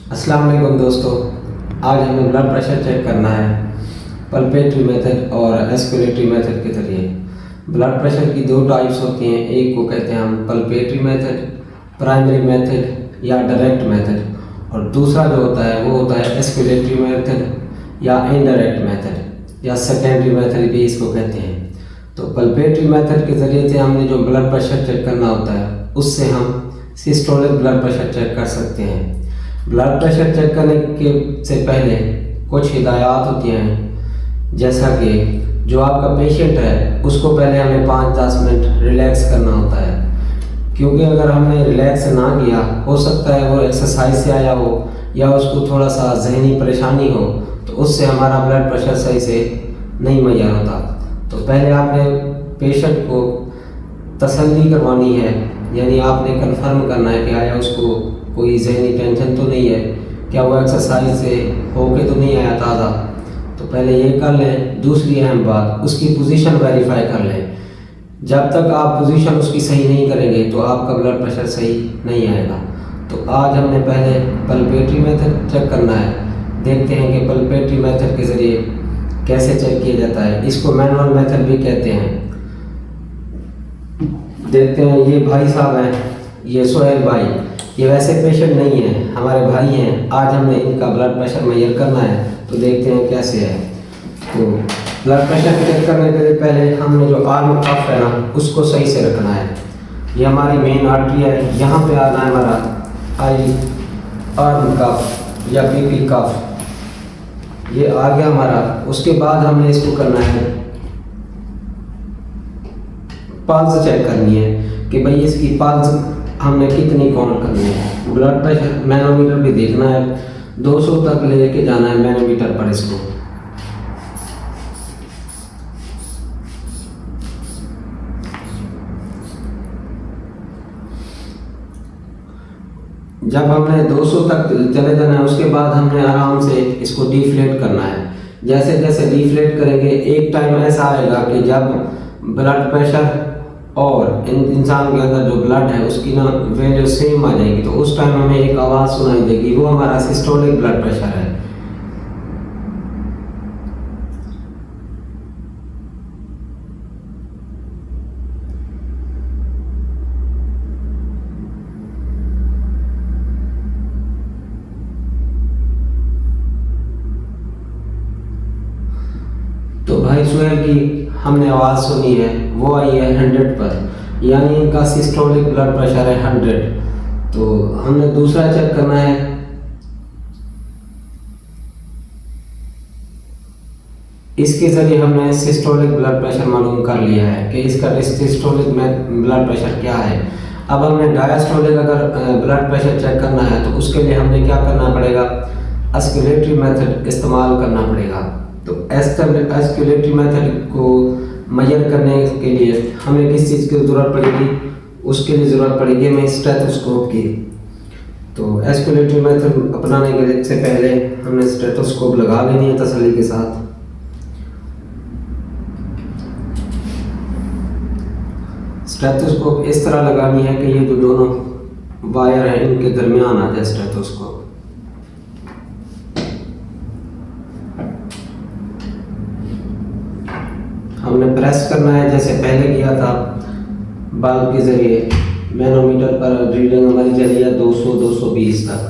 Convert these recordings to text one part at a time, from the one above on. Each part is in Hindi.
अस्सलाम वालेकुम दोस्तों, आज हमें ब्लड प्रेशर चेक करना है पल्पेटरी मेथड और एस्पिरेटरी मेथड के जरिए। ब्लड प्रेशर की दो टाइप्स होती हैं, एक को कहते हैं हम पल्पेटरी मेथड, प्राइमरी मेथड या डायरेक्ट मेथड, और दूसरा जो होता है वो होता है एस्पिरेटरी मेथड या इनडायरेक्ट मेथड या सेकेंडरी मेथड भी इसको कहते हैं। तो पल्पेटरी मेथड के ज़रिए से हमने जो ब्लड प्रेशर चेक करना होता है उससे हम सिस्टोलिक ब्लड प्रेशर चेक कर सकते हैं। ब्लड प्रेशर चेक करने के से पहले कुछ हिदायत होती हैं, जैसा कि जो आपका पेशेंट है उसको पहले हमें 5-10 मिनट रिलैक्स करना होता है, क्योंकि अगर हमने रिलैक्स ना किया, हो सकता है वो एक्सरसाइज से आया हो या उसको थोड़ा सा जहनी परेशानी हो, तो उससे हमारा ब्लड प्रेशर सही से नहीं मुहैया होता। तो पहले आपने पेशेंट को तसल्ली करवानी है, यानी आपने कंफर्म करना है कि आया उसको कोई जहनी टेंशन तो नहीं है, क्या वो एक्सरसाइज से होके तो नहीं आया ताज़ा। तो पहले ये कर लें। दूसरी अहम बात, उसकी पोजीशन वेरीफाई कर लें। जब तक आप पोजीशन उसकी सही नहीं करेंगे तो आपका ब्लड प्रेशर सही नहीं आएगा। तो आज हमने पहले पल्पेटरी मेथड चेक करना है। देखते हैं कि पल्पेटरी मेथड के ज़रिए कैसे चेक किया जाता है। इसको मैनुअल मेथड भी कहते हैं। देखते हैं, ये भाई साहब हैं, ये सोहेल भाई, ये वैसे पेशेंट नहीं है, हमारे भाई हैं। आज हमने इनका ब्लड प्रेशर मेजर करना है, तो देखते हैं कैसे है। तो ब्लड प्रेशर चेक करने के लिए पहले हमने जो आर्म कफ है ना उसको सही से रखना है। ये हमारी मेन आर्टरी है, यहाँ पे आना है हमारा आई आर्म कफ या पीपी कफ, ये आ गया हमारा। उसके बाद हमने इसको करना है, पल्स चेक करनी है कि भाई इसकी पल्स हमने कितनी काउंट करनी है। ब्लड प्रेशर मैनोमीटर भी देखना है, 200 तक लेके जाना है मैनोमीटर पर इसको। जब हमने 200 तक चले जाना है, उसके बाद हमने आराम से इसको डिफ्लेट करना है। जैसे जैसे डिफ्लेट करेंगे, एक टाइम ऐसा आएगा कि जब ब्लड प्रेशर और इंसान के अंदर जो ब्लड है उसकी ना वैल्यू सेम आ जाएगी, तो उस टाइम हमें एक आवाज़ सुनाई देगी, वो हमारा सिस्टोलिक ब्लड प्रेशर है। तो भाई सोहेल की हमने आवाज़ सुनी है, वो आई है 100 पर, यानी इनका सिस्टोलिक ब्लड प्रेशर है 100। तो हमने दूसरा चेक करना है। इसके ज़रिए हमने सिस्टोलिक ब्लड प्रेशर मालूम कर लिया है कि इसका सिस्टोलिक ब्लड प्रेशर क्या है। अब हमने डायस्टोलिक अगर ब्लड प्रेशर चेक करना है तो उसके लिए हमने क्या करना पड़ेगा, एस्केलेटरी मेथड इस्तेमाल करना पड़ेगा। तो एस्केलेटरी मेथड को मेजर करने के लिए हमें किस चीज़ की ज़रूरत पड़ेगी, उसके लिए ज़रूरत पड़ेगी हमें स्टेथोस्कोप की। तो एस्केलेटरी मेथड अपनाने के से पहले हमने स्टेथोस्कोप लगा लेनी है तसल्ली के साथ। स्टेथोस्कोप इस तरह लगानी है कि ये जो दोनों वायर हैं इनके दरमियान आ जाए स्टेथोस्कोप। हमने प्रेस करना है जैसे पहले किया था बल्ब के ज़रिए। मैनोमीटर पर रीडिंग हमारी चली है 200-220 तक।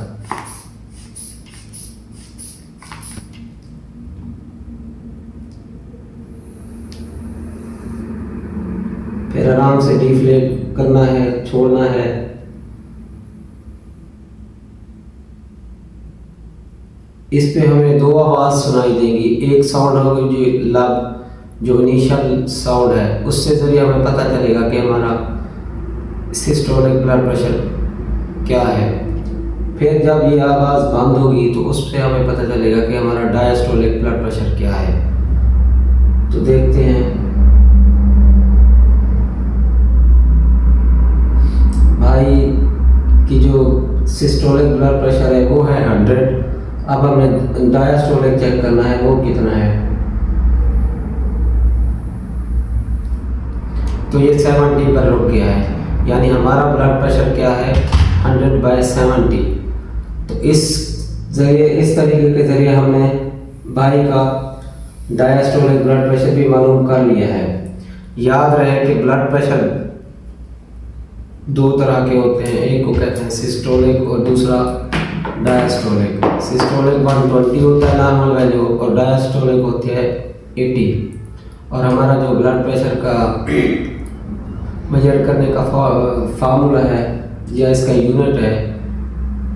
फिर आराम से डिफ्लेट करना है, छोड़ना है। इस पे हमें दो आवाज़ सुनाई देंगी, एक साउंड होगी जो लब जो इनिशियल साउंड है, उससे ज़रिए हमें पता चलेगा कि हमारा सिस्टोलिक ब्लड प्रेशर क्या है। फिर जब ये आवाज़ बंद होगी तो उससे हमें पता चलेगा कि हमारा डायस्टोलिक ब्लड प्रेशर क्या है। तो देखते हैं, भाई की जो सिस्टोलिक ब्लड प्रेशर है वो है 100। अब हमें डायस्टोलिक चेक करना है, वो कितना है। तो ये 70 पर रुक गया है, यानी हमारा ब्लड प्रेशर क्या है 100/70। तो इस इस तरीके के ज़रिए हमने भाई का डायस्टोलिक ब्लड प्रेशर भी मालूम कर लिया है। याद रहे कि ब्लड प्रेशर दो तरह के होते हैं, एक को कहते हैं सिस्टोलिक और दूसरा डायस्टोलिक। सिस्टोलिक 120 होता है नॉर्मल वैल्यू और डायस्टोलिक होती है 80। और हमारा जो ब्लड प्रेशर का मेजर करने का फार्मूला है या इसका यूनिट है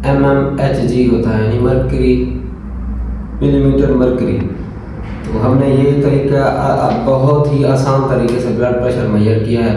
mmHg होता है, यानी मर्करी मिलीमीटर मर्करी। तो हमने ये तरीका बहुत ही आसान तरीके से ब्लड प्रेशर मेजर किया है।